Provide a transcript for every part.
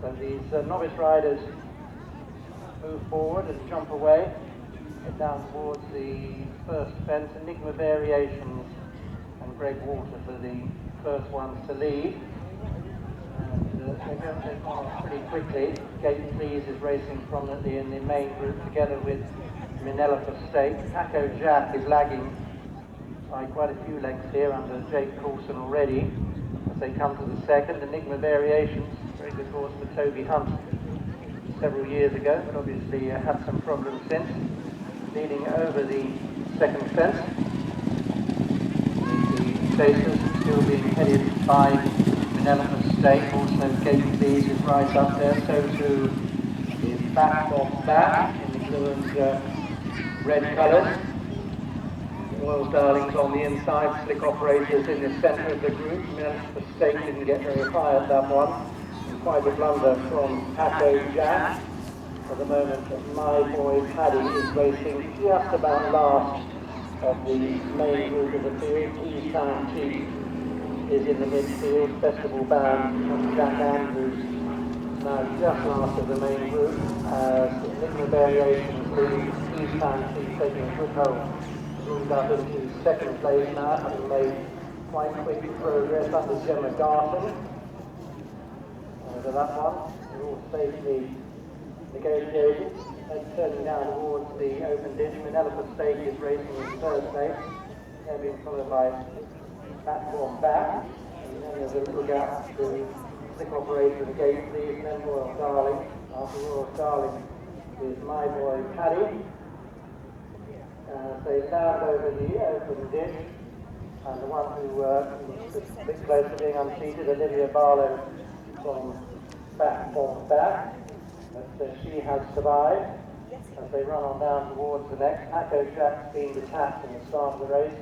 So these novice riders move forward and jump away, head down towards the first fence. Enigma Variations and Greg Walters are the first ones to lead. And they're going to take on pretty quickly. Gate Please is racing prominently in the main group together with Minelopa State. Taco Jack is lagging by quite a few lengths here under Jake Coulson already as they come to the second. Enigma Variations, very good horse for Toby Hunt several years ago, but obviously had some problems since. Leading over the second fence. The chasers still being headed by Minelopa State. Also Gate Please is right up there, so too is Back Off Back in the blue and red colours. Wold Darlings on the inside, Slick Operators in the centre of the group. Minelopa State didn't get very high at that one. And quite a blunder from Taco Jack. At the moment, My Boy Paddy is racing just about last of the main group of the field. East Town Chief is in the midfield. Festival Band and Jack Andrews now just last of the main group as Enigma Variations lead. East Town Chief taking a good hold. Moved up into second place now, having made quite quick progress under Gemma Garson. Over that one, they're all safely negotiated. And turning down towards the open ditch. Minelopa State is racing in third place. They're being followed by Platform Back. And then there's a little gap to Slick Operator and Gate Please, and then Royal Darling. After Royal Darling is My Boy Paddy. They land over the open ditch, and the one who is a bit close to being unseated, Olivia Barlow, from Platform Back. But she has survived as they run on down towards the next. Taco Jack's been detached from the start of the race.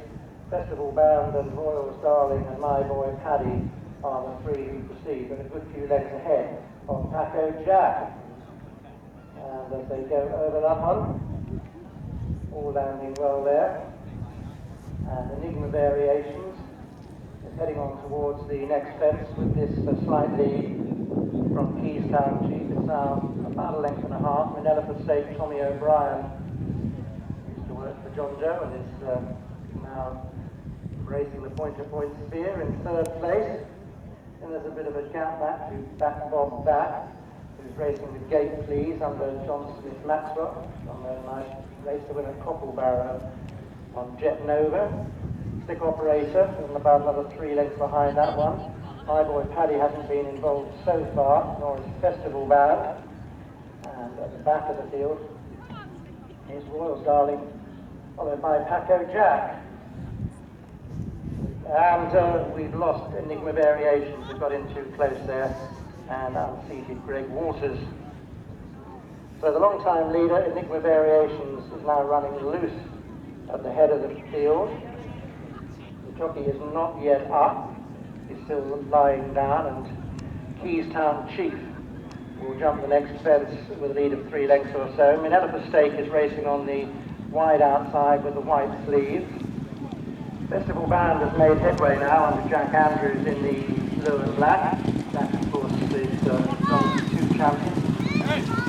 Festival Band and Royals Darling and My Boy Paddy are the three who proceed, but a good few lengths ahead of Taco Jack. And as they go over that one, all landing well there. And Enigma Variations is heading on towards the next fence with this slight lead from Keystone Chief. It's now about a length and a half. Minelopa State, Tommy O'Brien used to work for John Joe and is now racing the point-to-point sphere in third place. And there's a bit of a gap back to Back Bob Back, who's racing with Gate Please under John Smith Maxwell. On their nice race to win at Cocklebarrow on Jet Nova. Slick Operator, and about another 3 lengths behind that one. My Boy Paddy hasn't been involved so far, nor is Festival Band. And at the back of the field is Royals Darling, followed by Taco Jack. And we've lost Enigma Variations, we got in too close there, and unseated Greg Walters. So the long-time leader, Enigma Variations, is now running loose at the head of the field. The jockey is not yet up, he's still lying down, and Keystone Chief will jump the next fence with a lead of 3 lengths or so. Minelopa State is racing on the wide outside with the white sleeves. Festival Band has made headway now under Jack Andrews in the blue and black. That, of course, is John's 2 champion,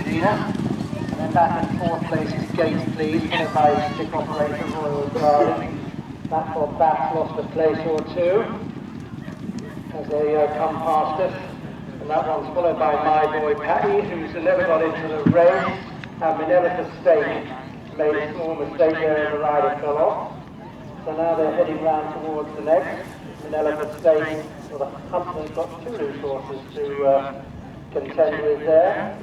Gina. And then back in 4th place is Gate Please, followed by Stick Operator Royal Darling. That for Back lost a place or 2 as they come past us. And that one's followed by My Boy Paddy, who's never got into the race. And Minelopa State made a small mistake there and the rider fell off. So now they're heading round towards the next. Minelopa State, well, the Huntsman's got 2 loose horses to contend with there.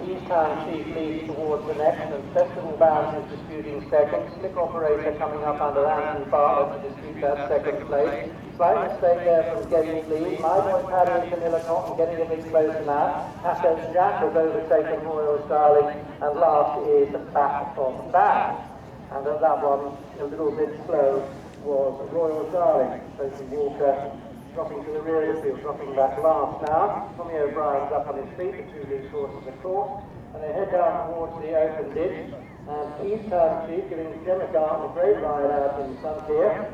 Keystone Chief leads towards the next, and Festival Band is disputing second. Slick Operator coming up under Andrew Bartlett to dispute that second place. Slight mistake there from Gate Please. My Boy Paddy and Camilla Cotton getting a bit closer now. Taco Jack has overtaken Royals Darling, and last is Back from Back. And at that one, a little bit slow was Royal Darling. Sophie Walker dropping to the rear of the field, dropping back last now. Tommy O'Brien's up on his feet, the 2 loose horses of course. And they head down towards the open ditch. And Keystone Chief giving Gemma Garton a great ride out in front here.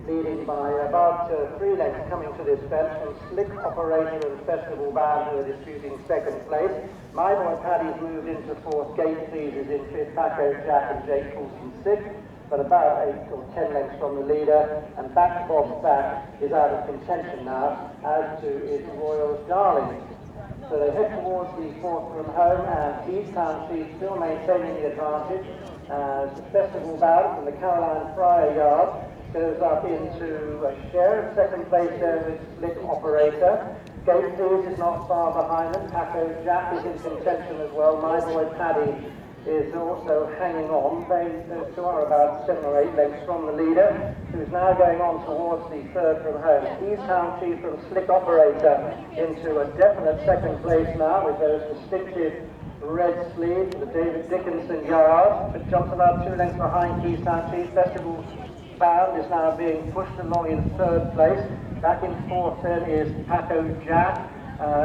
leading by about 3 lengths coming to this fence from Slick Operator and Festival Band, who are disputing second place. My Boy Paddy's moved into fourth, Gate Please is in fifth, Paco Jack and Jake Coulson sixth, but about 8 or 10 lengths from the leader, and Back Bob's Back is out of contention now, as to is Royal's Darling. So they head towards the fourth from home, and Keithstown Chief still maintaining the advantage as the Festival Band from the Caroline Fryer yard goes up into a share of second place there with Slick Operator. Gate Please is not far behind them. Paco Jack is in contention as well. My Boy Paddy is also hanging on. Those two are about 7 or 8 lengths from the leader, who's now going on towards the third from home. Keithstown Chief from Slick Operator into a definite second place now with those distinctive red sleeves, the David Dickinson yard, but jumps about 2 lengths behind Keithstown Chief. Festival Band is now being pushed along in third place. Back in fourth then is Paco Jack.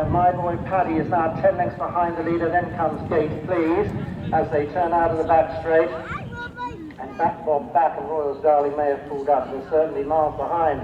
My Boy Paddy is now 10 lengths behind the leader. Then comes Gate Please as they turn out of the back straight. And Back Bob Back and Royal's Darling may have pulled up. They're certainly miles behind.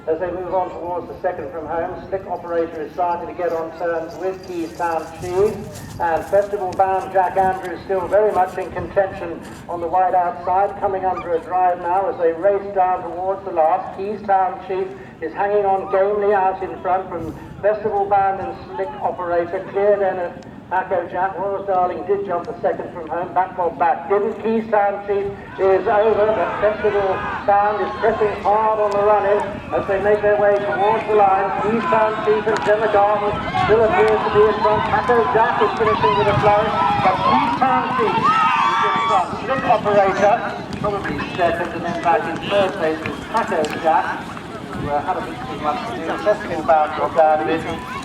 As they move on towards the second from home, Slick Operator is starting to get on terms with Keithstown Chief, and Festival Band Jack Andrews still very much in contention on the wide outside, coming under a drive now as they race down towards the last. Keithstown Chief is hanging on gamely out in front from Festival Band and Slick Operator. Clear then of Paco Jack. Royal's Darling did jump a second from home. Back Bob Back didn't. Keithstown Chief is over, but Festival Band is pressing hard on the run-in as they make their way towards the line. Keithstown Chief and Gemma Garden still appears to be in front. Paco Jack is finishing with a flourish, but Keithstown Chief is in front. Slick Operator probably second, and then back in third place is Paco Jack, who had a bit too much to do. Festival Band got down a bit.